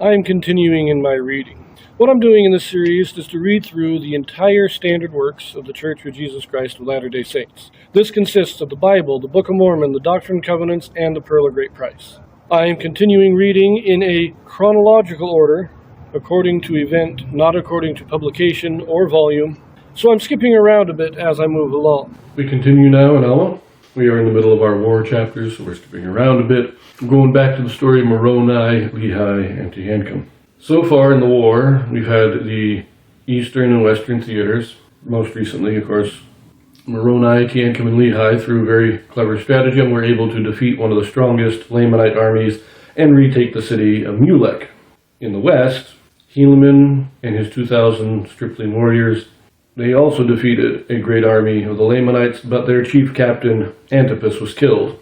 I am continuing in my reading. What I'm doing in this series is to read through the entire standard works of the Church of Jesus Christ of Latter-day Saints. This consists of the Bible, the Book of Mormon, the Doctrine and Covenants, and the Pearl of Great Price. I am continuing reading in a chronological order, according to event, not according to publication or volume, so I'm skipping around a bit as I move along. We continue now in Alma. We are in the middle of our war chapters, so we're skipping around a bit. I'm going back to the story of Moroni, Lehi, and Tehancum. So far in the war, we've had the eastern and western theaters. Most recently, of course, Moroni, Tehancum, and Lehi, through very clever stratagem, were able to defeat one of the strongest Lamanite armies and retake the city of Mulek. In the west, Helaman and his 2,000 stripling warriors, they also defeated a great army of the Lamanites, but their chief captain, Antipas, was killed.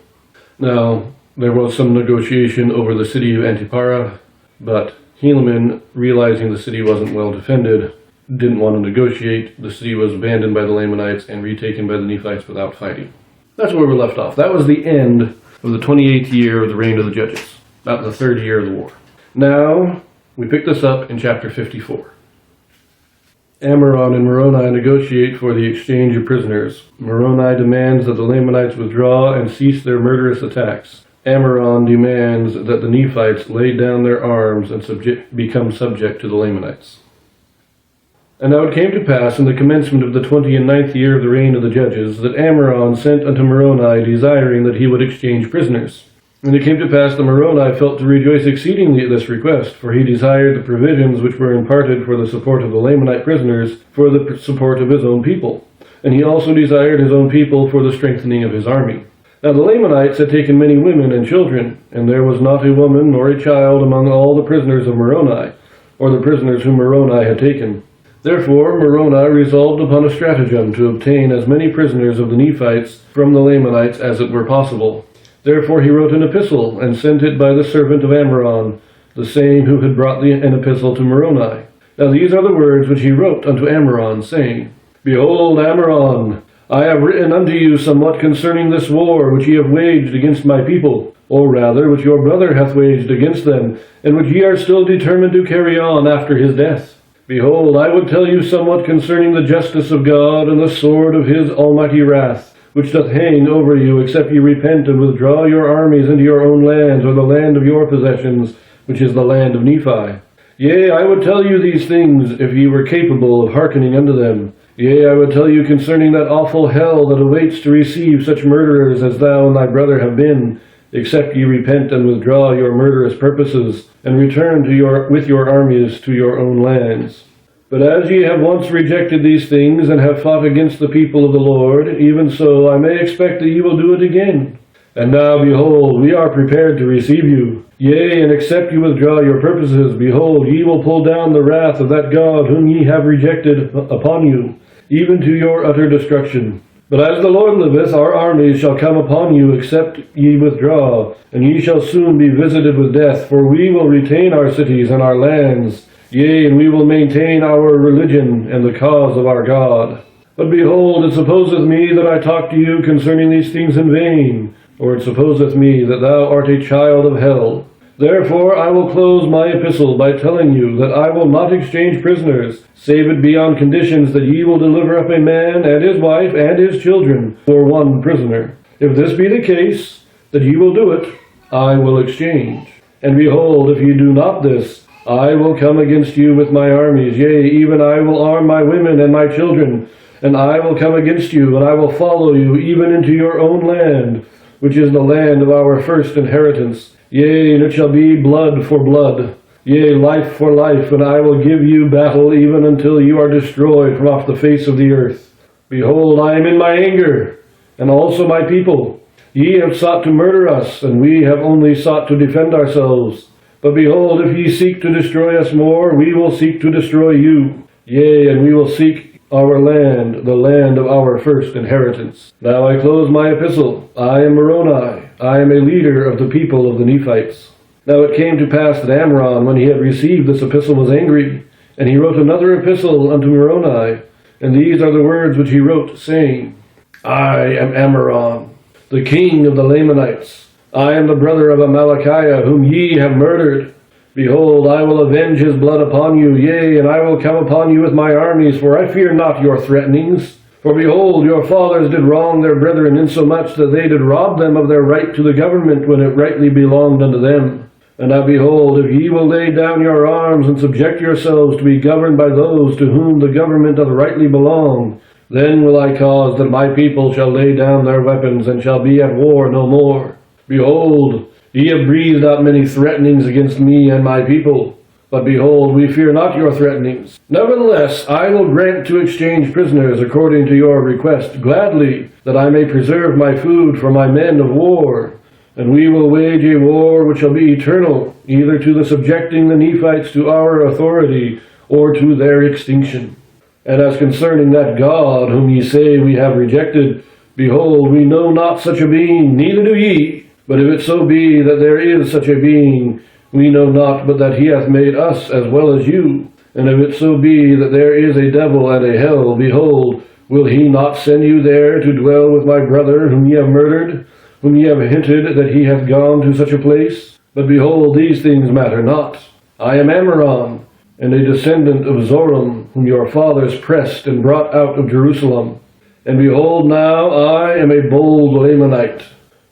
Now, there was some negotiation over the city of Antipara, but Helaman, realizing the city wasn't well defended, didn't want to negotiate. The city was abandoned by the Lamanites and retaken by the Nephites without fighting. That's where we left off. That was the end of the 28th year of the reign of the judges, about the third year of the war. Now, we pick this up in chapter 54. Ammoron and Moroni negotiate for the exchange of prisoners. Moroni demands that the Lamanites withdraw and cease their murderous attacks. Ammoron demands that the Nephites lay down their arms and become subject to the Lamanites. And now it came to pass in the commencement of the 29th year of the reign of the judges, that Ammoron sent unto Moroni, desiring that he would exchange prisoners. And it came to pass that Moroni felt to rejoice exceedingly at this request, for he desired the provisions which were imparted for the support of the Lamanite prisoners, for the support of his own people. And he also desired his own people for the strengthening of his army. Now the Lamanites had taken many women and children, and there was not a woman nor a child among all the prisoners of Moroni, or the prisoners whom Moroni had taken. Therefore Moroni resolved upon a stratagem to obtain as many prisoners of the Nephites from the Lamanites as it were possible. Therefore he wrote an epistle, and sent it by the servant of Ammoron, the same who had brought an epistle to Moroni. Now these are the words which he wrote unto Ammoron, saying, Behold, Ammoron, I have written unto you somewhat concerning this war which ye have waged against my people, or rather which your brother hath waged against them, and which ye are still determined to carry on after his death. Behold, I would tell you somewhat concerning the justice of God and the sword of his almighty wrath, which doth hang over you, except ye repent and withdraw your armies into your own lands, or the land of your possessions, which is the land of Nephi. Yea, I would tell you these things, if ye were capable of hearkening unto them. Yea, I would tell you concerning that awful hell that awaits to receive such murderers as thou and thy brother have been, except ye repent and withdraw your murderous purposes, and return with your armies to your own lands. But as ye have once rejected these things, and have fought against the people of the Lord, even so I may expect that ye will do it again. And now, behold, we are prepared to receive you. Yea, and except ye withdraw your purposes, behold, ye will pull down the wrath of that God whom ye have rejected upon you, even to your utter destruction. But as the Lord liveth, our armies shall come upon you, except ye withdraw, and ye shall soon be visited with death, for we will retain our cities and our lands. Yea, and we will maintain our religion and the cause of our God. But behold, it supposeth me that I talk to you concerning these things in vain, or it supposeth me that thou art a child of hell. Therefore I will close my epistle by telling you that I will not exchange prisoners, save it be on conditions that ye will deliver up a man and his wife and his children for one prisoner. If this be the case, that ye will do it, I will exchange. And behold, if ye do not this, I will come against you with my armies, yea, even I will arm my women and my children, and I will come against you, and I will follow you even into your own land, which is the land of our first inheritance. Yea, and it shall be blood for blood, yea, life for life, and I will give you battle even until you are destroyed from off the face of the earth. Behold, I am in my anger, and also my people. Ye have sought to murder us, and we have only sought to defend ourselves. But behold, if ye seek to destroy us more, we will seek to destroy you. Yea, and we will seek our land, the land of our first inheritance. Now I close my epistle. I am Moroni. I am a leader of the people of the Nephites. Now it came to pass that Ammoron, when he had received this epistle, was angry, and he wrote another epistle unto Moroni. And these are the words which he wrote, saying, I am Ammoron, the king of the Lamanites. I am the brother of Amalickiah, whom ye have murdered. Behold, I will avenge his blood upon you, yea, and I will come upon you with my armies, for I fear not your threatenings. For behold, your fathers did wrong their brethren, insomuch that they did rob them of their right to the government, when it rightly belonged unto them. And now behold, if ye will lay down your arms, and subject yourselves to be governed by those to whom the government doth rightly belong, then will I cause that my people shall lay down their weapons, and shall be at war no more. Behold, ye have breathed out many threatenings against me and my people. But behold, we fear not your threatenings. Nevertheless, I will grant to exchange prisoners according to your request, gladly, that I may preserve my food for my men of war. And we will wage a war which shall be eternal, either to the subjecting the Nephites to our authority, or to their extinction. And as concerning that God whom ye say we have rejected, behold, we know not such a being, neither do ye. But if it so be that there is such a being, we know not but that he hath made us as well as you. And if it so be that there is a devil and a hell, behold, will he not send you there to dwell with my brother whom ye have murdered, whom ye have hinted that he hath gone to such a place? But behold, these things matter not. I am Ammoron, and a descendant of Zoram, whom your fathers pressed and brought out of Jerusalem. And behold, now I am a bold Lamanite.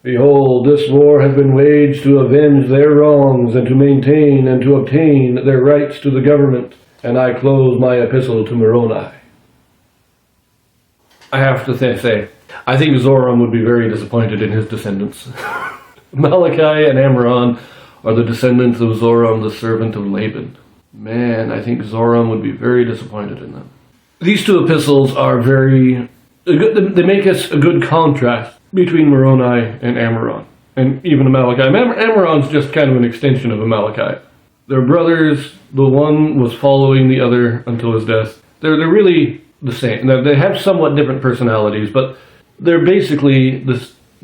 Behold, this war hath been waged to avenge their wrongs, and to maintain and to obtain their rights to the government. And I close my epistle to Moroni. I have to say, I think Zoram would be very disappointed in his descendants. Malachi and Ammoron are the descendants of Zoram, the servant of Laban. Man, I think Zoram would be very disappointed in them. These two epistles are very good. They make us a good contrast between Moroni and Ammoron, and even Malachi. Ammoron's just kind of an extension of Amalekite. They're brothers. The one was following the other until his death. They're really the same. Now, they have somewhat different personalities, but they're basically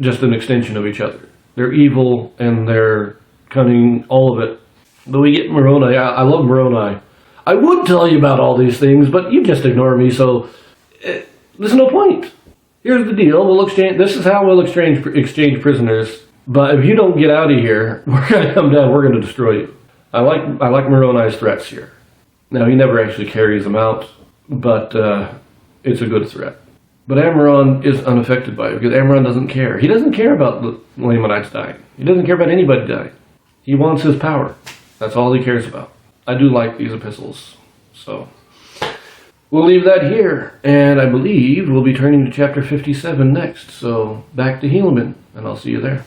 just an extension of each other. They're evil and they're cunning, all of it. But we get Moroni. I love Moroni. I would tell you about all these things, but you just ignore me, so there's no point. Here's the deal. This is how we'll exchange prisoners. But if you don't get out of here, we're going to come down. We're going to destroy you. I like Moroni's threats here. Now, he never actually carries them out, but it's a good threat. But Ammoron is unaffected by it, because Ammoron doesn't care. He doesn't care about the Lamanites dying. He doesn't care about anybody dying. He wants his power. That's all he cares about. I do like these epistles. So we'll leave that here, and I believe we'll be turning to chapter 57 next. So back to Helaman, and I'll see you there.